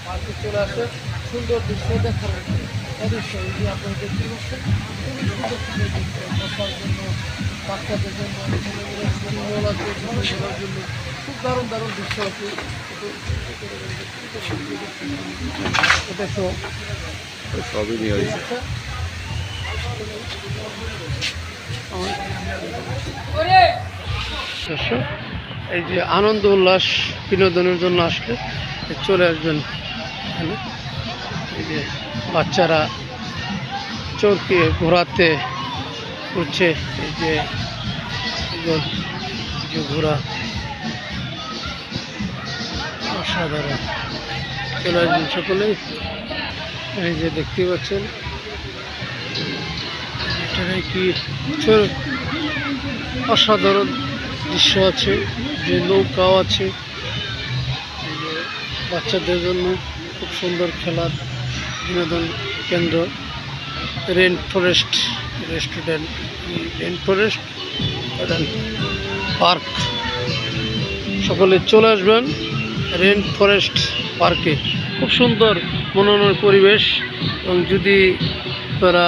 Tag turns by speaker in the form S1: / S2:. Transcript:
S1: পার্কে চলে আসে সুন্দর দৃশ্য দেখার অবশ্যই যে আপনারা দেখতে পাচ্ছেন খুবই সুন্দর সুন্দর দৃশ্য বসার জন্য, বাচ্চাদের জন্য, ছেলেমেয়েরা ছোটবেলার জন্য খুব দারুণ দারুণ দৃশ্য আছে। এটা
S2: সবই নিয়ে হয়েছে।
S1: এই যে আনন্দ উল্লাস বিনোদনের জন্য আসলে চলে আসবেন এখানে। এই যে বাচ্চারা চরকে ঘোরাতে উঠছে, এই যে ঘোরা অসাধারণ। চলে আসবেন সকলেই। এই যে দেখতে পাচ্ছেন এটারে কি অসাধারণ দৃশ্য আছে, যে নৌকাও আছে, বাচ্চাদের জন্য খুব সুন্দর খেলার বিনোদন কেন্দ্র। Rain forest restaurant, rain forest park. সকলে চলে আসবেন রেন ফরেস্ট পার্কে। খুব সুন্দর মনোরম পরিবেশ। এবং যদি তারা